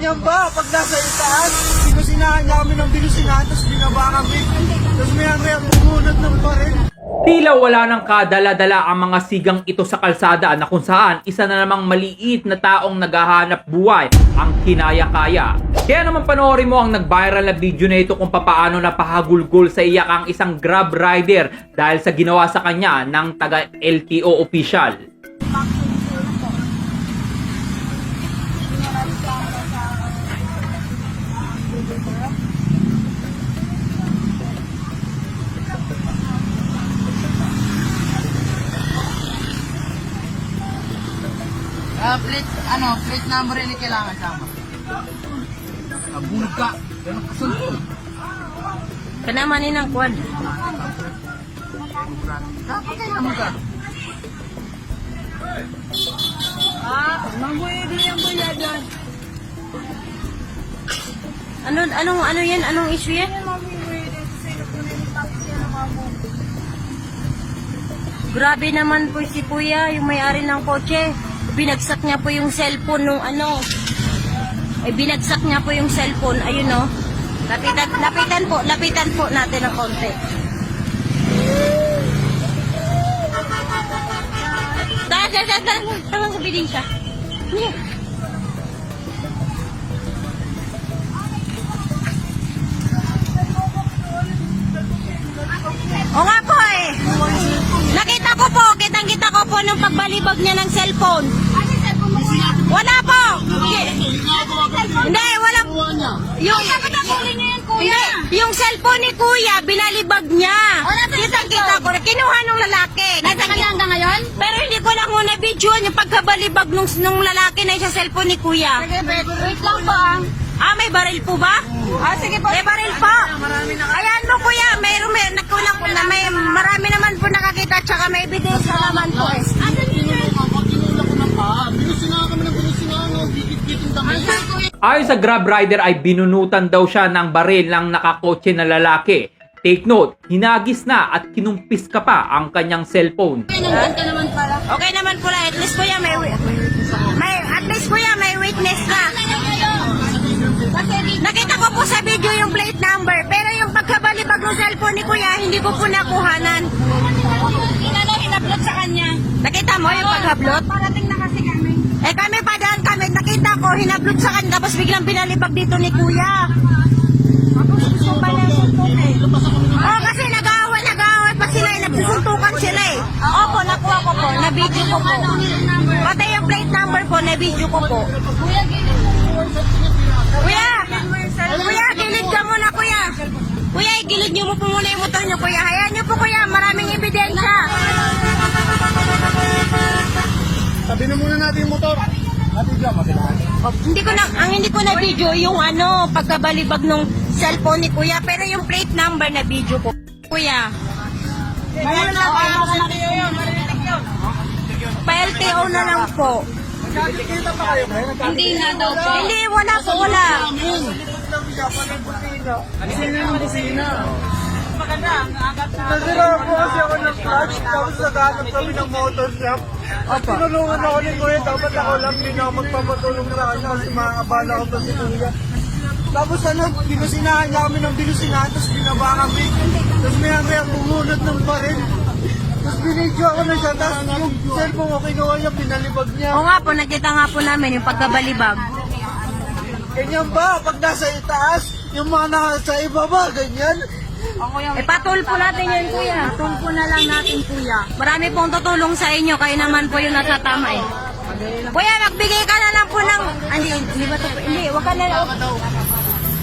Yan ba, pag nasa itaas, binusinahan niya kami ng binusinahan, tapos binaba kami. Tapos maya bumunod ng baril. Tila wala nang kadala-dala ang mga sigang ito sa kalsada na kung saan isa na namang maliit na taong naghahanap buhay ang kinaya-kaya. Kaya naman panoorin mo ang nag-viral na video na ito kung papaano napahagulgol sa iyak ang isang Grab rider dahil sa ginawa sa kanya ng taga-LTO official. Plate number rin kailangan sama. Nabulog ka. Ganun kasunod. Kanamanin ng kwan. Dapat kayo naman ka. Mangguidi yung bayadan. Ano yan? Anong issue yan? Grabe naman po si kuya, yung may-ari ng kotse. Binagsak niya po yung cellphone nung binagsak niya po yung cellphone. Ayun o. Lapitan po natin ng konti. Tama sabihin siya. O nga po eh. Nakita ko po nung pagbalibag niya ng cellphone. Wala po. Hindi, wala. Yung cellphone ni kuya, binalibag niya. Kita ko. Kinuha nung lalaki. Nasa kanya hanggang ngayon? Pero hindi ko lang muna videoan yung pagkabalibag nung lalaki na sa cellphone ni kuya. Sige, wait lang ba? May baril po ba? Sige po. May baril po. Ayan mo kuya, nakulang po na marami naman po nakakita tsaka may ebidensya naman po. Ayon sa Grab rider ay binunutan daw siya ng baril ng nakakotse na lalaki. Take note, hinagis na at kinumpis ka pa ang kanyang cellphone. Okay naman pala, at least kuya may witness na. Nakita ko po sa video yung plate number, pero yung pagkabalibag ng cellphone ni kuya, hindi ko po nakuhanan. Hinablot sa kanya. Nakita mo yung paghablot? Parating na kasi kami. Kami padaan kami, nakita ko, hinablot sa kanya, tapos biglang binalibag dito ni kuya. Gusto pa na Kasi nag-aaway pa sila, nagsusuntukan sila eh. Opo, nakuha ko po, na-video ko po. Pati yung plate number po, na-video ko po. Kuya, gilid ka muna kuya. Kuya, igilid nyo mo po muna yung motor nyo kuya. Hayaan nyo po kuya, maraming ebidensya. Sabi na muna natin yung motor. Hindi ko na video yung pagkabalibag ng cellphone ni kuya, pero yung plate number na video ko. Kuya. Pa-LTO na lang po. Kita pa kayo, ngayon? Hindi na daw po. Hindi, wala po, wala. Busina ng busina. Nasira po kasi ako ng clutch, tapos naghanap kami ng motor shop. At tinulungan ako ni Kuya, dapat ako lang din ako magpapatulong sa kanya kasi makakabala ko to si Kuya. Tapos binusinahan niya kami ng binusinahan, tapos binaba kami. Tapos maya bumunod ng baril. Tapos binidyo ako na siya, tapos yung cellphone ko kinuha niya, pinalibag niya. O nga po, nakita nga po namin yung pagkabalibag. Ganyan ba? Pag nasa itaas, yung mga nasa ibaba, ganyan. Patulpo natin yun, kuya. Tulpo na lang natin, kuya. Marami pong tutulong sa inyo, kayo naman po yung nasa tama eh. Kuya, magbigay ka na lang po ng... Hindi ba ito? Hindi, wag ka na lang.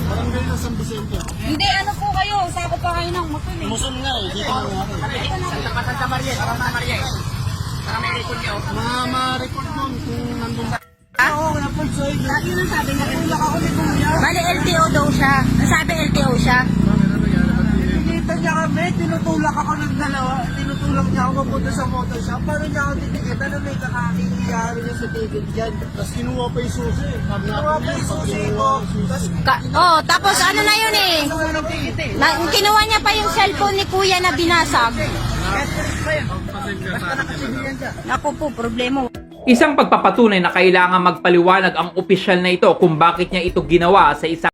Barangay na San Vicente. Hindi, ano po kayo? Sakot pa kayo ng motor eh. Muson nga eh, dito nga eh. Santa Maria, para may record niyo. Ma-record nun kung nandun. Oo, napod sa inyo. Lagi nang sabi na tulak ako ni kuya. Bali, LTO daw siya. Sabi LTO siya. Pinita niya kami, tinutulak ako ng dalawa. Tinutulak niya ako mapunta sa motor shop. Paano niya ako titikita na may kakakiyari niya sa ticket dyan. Tapos kinuha pa yung susi. Kinuha pa yung susi ko. Tapos ano na yun eh. Kinuha niya pa yung cellphone ni kuya na binasag. Naku po, problema. Isang pagpapatunay na kailangan magpaliwanag ang opisyal na ito kung bakit niya ito ginawa sa isang